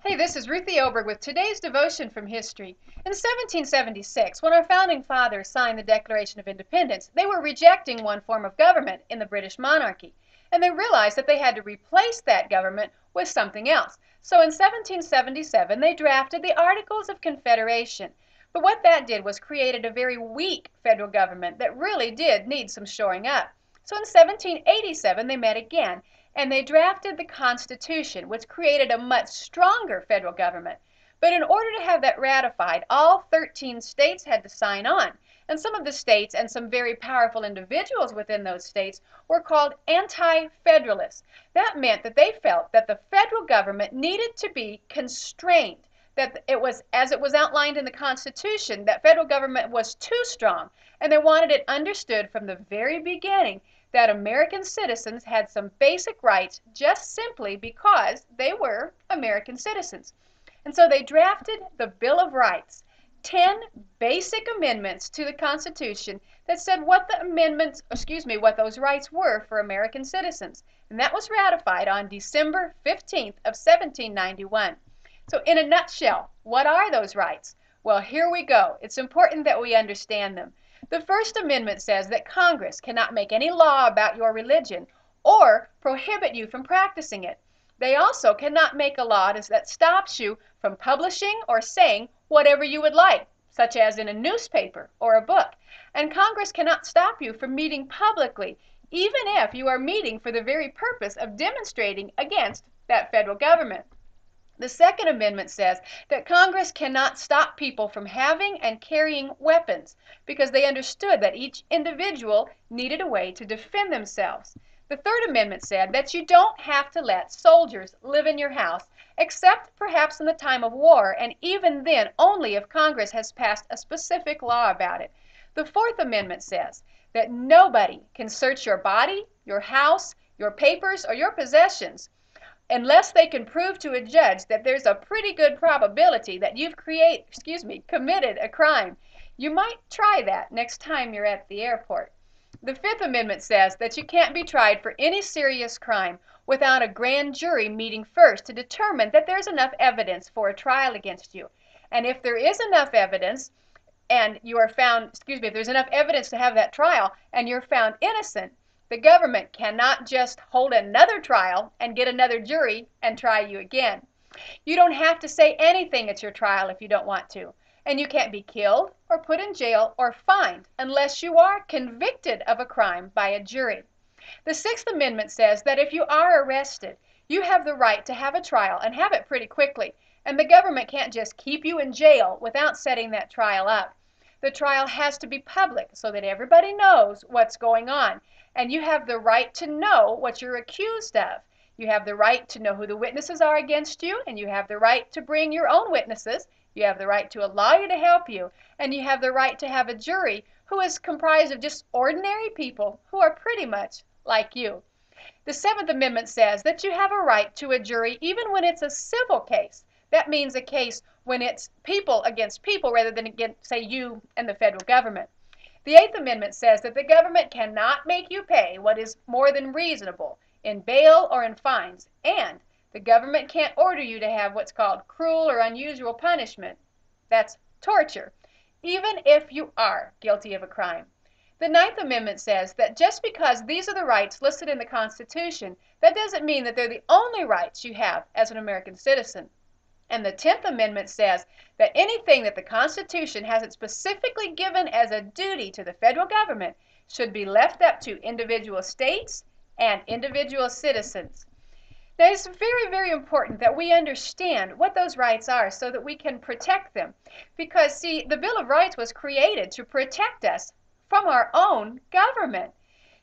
Hey, this is Ruthie Oberg with today's devotion from history. In 1776, when our founding fathers signed the Declaration of Independence, they were rejecting one form of government in the British monarchy, and they realized that they had to replace that government with something else. So in 1777, they drafted the Articles of Confederation. But what that did was created a very weak federal government that really did need some shoring up. So in 1787, they met again, and they drafted the Constitution, which created a much stronger federal government. But in order to have that ratified, all 13 states had to sign on. And some of the states and some very powerful individuals within those states were called anti-federalists. That meant that they felt that the federal government needed to be constrained, that it was, as it was outlined in the Constitution, that federal government was too strong, and they wanted it understood from the very beginning that American citizens had some basic rights just simply because they were American citizens. And so they drafted the Bill of Rights, 10 basic amendments to the Constitution that said what what those rights were for American citizens. And that was ratified on December 15th of 1791. So in a nutshell, what are those rights? Well, here we go. It's important that we understand them. The First Amendment says that Congress cannot make any law about your religion or prohibit you from practicing it. They also cannot make a law that stops you from publishing or saying whatever you would like, such as in a newspaper or a book. And Congress cannot stop you from meeting publicly, even if you are meeting for the very purpose of demonstrating against that federal government. The Second Amendment says that Congress cannot stop people from having and carrying weapons because they understood that each individual needed a way to defend themselves. The Third Amendment said that you don't have to let soldiers live in your house except perhaps in the time of war, and even then only if Congress has passed a specific law about it. The Fourth Amendment says that nobody can search your body, your house, your papers, or your possessions unless they can prove to a judge that there's a pretty good probability that you've committed a crime. You might try that next time you're at the airport. The Fifth Amendment says that you can't be tried for any serious crime without a grand jury meeting first to determine that there's enough evidence for a trial against you. And if there is enough evidence and you are found, if there's enough evidence to have that trial and you're found innocent, the government cannot just hold another trial and get another jury and try you again. You don't have to say anything at your trial if you don't want to. And you can't be killed or put in jail or fined unless you are convicted of a crime by a jury. The Sixth Amendment says that if you are arrested, you have the right to have a trial and have it pretty quickly. And the government can't just keep you in jail without setting that trial up. The trial has to be public so that everybody knows what's going on. And you have the right to know what you're accused of. You have the right to know who the witnesses are against you, and you have the right to bring your own witnesses. You have the right to a lawyer to help you, and you have the right to have a jury who is comprised of just ordinary people who are pretty much like you. The Seventh Amendment says that you have a right to a jury even when it's a civil case. That means a case when it's people against people rather than against, say, you and the federal government. The Eighth Amendment says that the government cannot make you pay what is more than reasonable in bail or in fines, and the government can't order you to have what's called cruel or unusual punishment. That's torture, even if you are guilty of a crime. The Ninth Amendment says that just because these are the rights listed in the Constitution, that doesn't mean that they're the only rights you have as an American citizen. And the 10th Amendment says that anything that the Constitution hasn't specifically given as a duty to the federal government should be left up to individual states and individual citizens. Now, it's very, very important that we understand what those rights are so that we can protect them. Because, see, the Bill of Rights was created to protect us from our own government.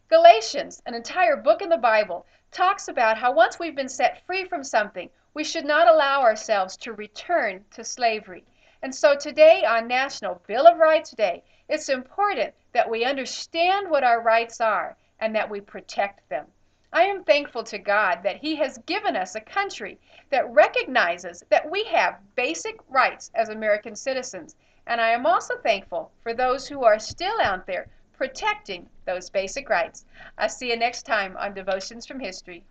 Galatians, an entire book in the Bible, talks about how once we've been set free from something, we should not allow ourselves to return to slavery. And so today, on National Bill of Rights Day, it's important that we understand what our rights are and that we protect them. I am thankful to God that He has given us a country that recognizes that we have basic rights as American citizens. And I am also thankful for those who are still out there protecting those basic rights. I'll see you next time on Devotions from History.